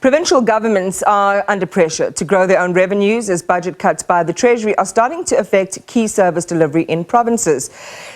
Provincial governments are under pressure to grow their own revenues as budget cuts by the Treasury are starting to affect key service delivery in provinces.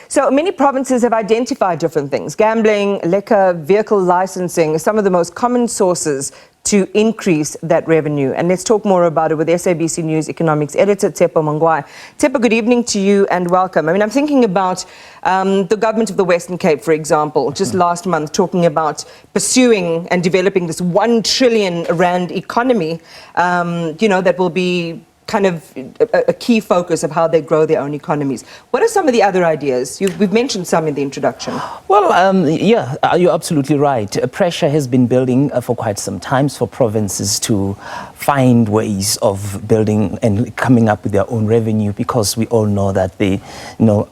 So many provinces have identified different things. Gambling, liquor, vehicle licensing, some of the most common sources to increase that revenue. And let's talk more about it with SABC News economics editor Tshepo Mongoai. Tshepo, good evening to you and welcome. I mean, I'm thinking about the government of the Western Cape, for example, just last month talking about pursuing and developing this 1 trillion rand economy, that will be kind of a key focus of how they grow their own economies. What are some of the other ideas? We've mentioned some in the introduction. Well, you're absolutely right. Pressure has been building for quite some time for provinces to find ways of building and coming up with their own revenue, because we all know that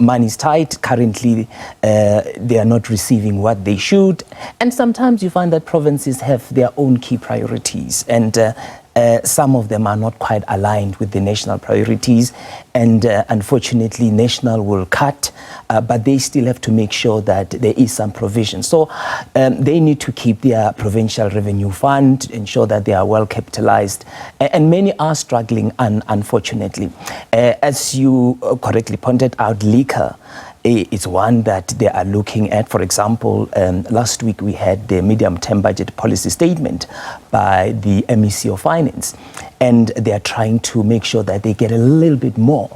money is tight. Currently, they are not receiving what they should. And sometimes you find that provinces have their own key priorities, and some of them are not quite aligned with the national priorities, and unfortunately national will cut, but they still have to make sure that there is some provision. So they need to keep their provincial revenue fund, ensure that they are well capitalized, and many are struggling, unfortunately. As you correctly pointed out, liquor is one that they are looking at. For example, last week we had the medium-term budget policy statement by the MEC of Finance, and they are trying to make sure that they get a little bit more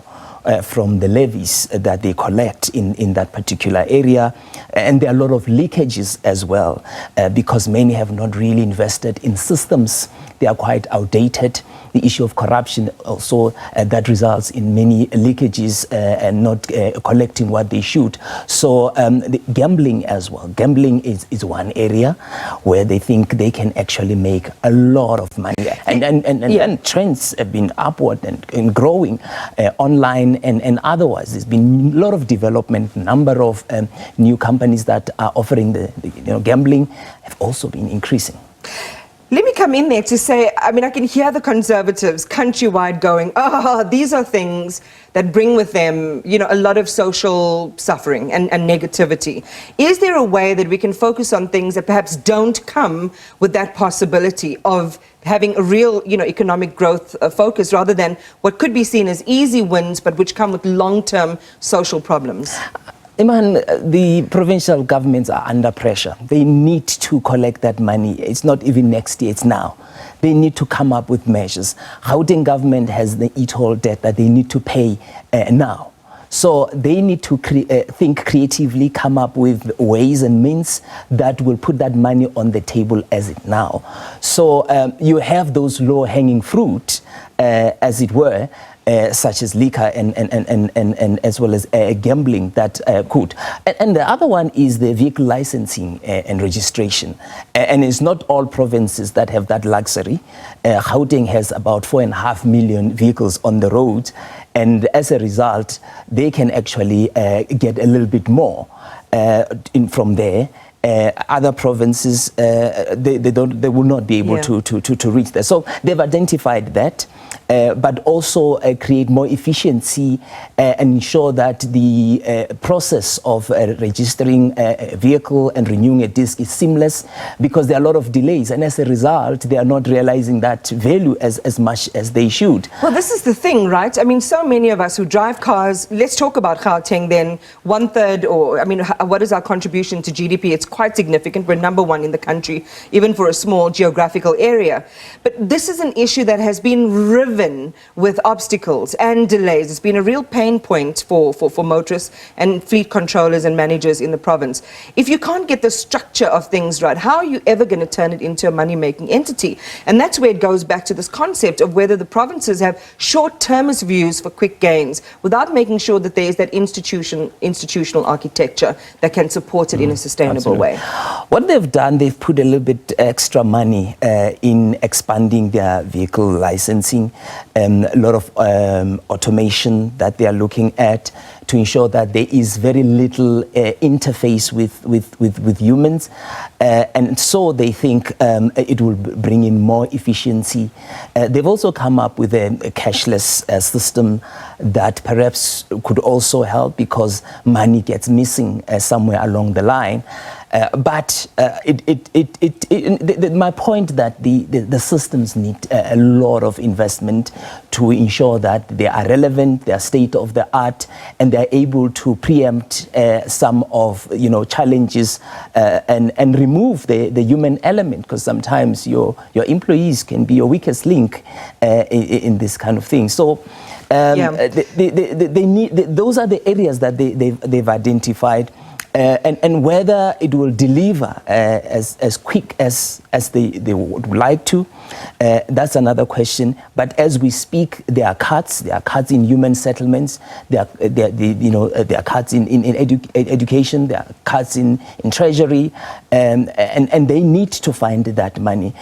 from the levies that they collect in that particular area. And there are a lot of leakages as well, because many have not really invested in systems. They are quite outdated. The issue of corruption also that results in many leakages and not collecting what they should. So the gambling as well. Gambling is one area where they think they can actually make a lot of money. And trends have been upward and growing online and otherwise. There's been a lot of development. Number of new companies that are offering the gambling have also been increasing. Let me come in there to say, I mean, I can hear the Conservatives countrywide going, these are things that bring with them, a lot of social suffering and negativity. Is there a way that we can focus on things that perhaps don't come with that possibility of having a real, economic growth focus, rather than what could be seen as easy wins, but which come with long-term social problems? Iman, the provincial governments are under pressure. They need to collect that money. It's not even next year, it's now. They need to come up with measures. Gauteng government has the e-toll debt that they need to pay now. So they need to think creatively, come up with ways and means that will put that money on the table as it now. So you have those low-hanging fruit, as it were, such as liquor and as well as gambling that could. And the other one is the vehicle licensing and registration. And it's not all provinces that have that luxury. Gauteng has about 4.5 million vehicles on the road, and as a result, they can actually get a little bit more from there. Other provinces, they will not be able to reach that. So they've identified that. But also create more efficiency and ensure that the process of registering a vehicle and renewing a disc is seamless, because there are a lot of delays, and as a result they are not realizing that value as much as they should. Well, this is the thing, right? I mean, so many of us who drive cars, let's talk about Gauteng then, 1/3, or what is our contribution to GDP? It's quite significant. We're number one in the country, even for a small geographical area. But this is an issue that has been riven with obstacles and delays. It's been a real pain point for motorists and fleet controllers and managers in the province. If you can't get the structure of things right, how are you ever going to turn it into a money-making entity? And that's where it goes back to this concept of whether the provinces have short-termist views for quick gains without making sure that there is that institutional architecture that can support it in a sustainable way. What they've done, they've put a little bit extra money in expanding their vehicle licensing, a lot of automation that they are looking at to ensure that there is very little interface with humans, and so they think it will bring in more efficiency. They've also come up with a cashless system that perhaps could also help because money gets missing somewhere along the line. My point that the systems need a lot of investment to ensure that they are relevant, they are state of the art, and they are able to preempt some of challenges and remove the human element, because sometimes your employees can be your weakest link in this kind of thing. So. They need. Those are the areas that they've identified. And whether it will deliver as quick as they would like to, that's another question. But as we speak, there are cuts in human settlements, there are cuts in education, there are cuts in treasury, and they need to find that money.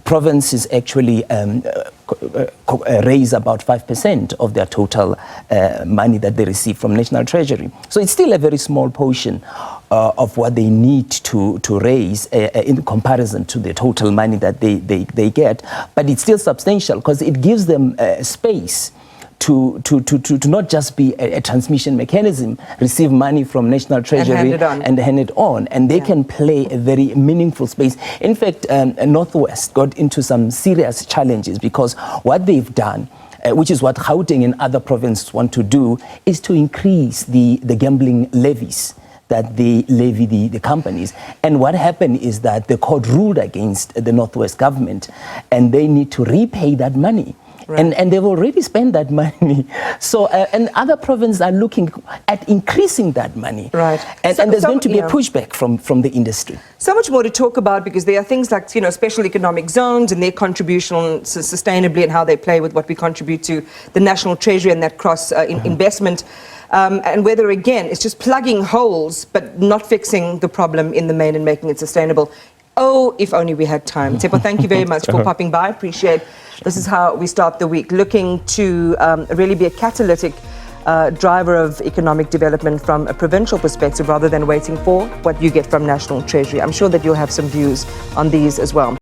Provinces actually raise about 5% of their total money that they receive from National Treasury. So it's still a very small portion of what they need to raise in comparison to the total money that they get, but it's still substantial because it gives them space to not just be a transmission mechanism, receive money from National Treasury and hand it on, and they can play a very meaningful space. In fact, Northwest got into some serious challenges because what they've done, which is what Gauteng and other provinces want to do, is to increase the gambling levies that they levy the companies. And what happened is that the court ruled against the Northwest government, and they need to repay that money. Right. And they've already spent that money. So, and other provinces are looking at increasing that money. Right. And there's going to be a pushback from the industry. So much more to talk about, because there are things like, special economic zones and their contribution sustainably and how they play with what we contribute to the National Treasury and that cross investment. And whether, again, it's just plugging holes but not fixing the problem in the main and making it sustainable. Oh, if only we had time. Tshepo, thank you very much for popping by. Appreciate. This is how we start the week, looking to really be a catalytic driver of economic development from a provincial perspective rather than waiting for what you get from National Treasury. I'm sure that you'll have some views on these as well.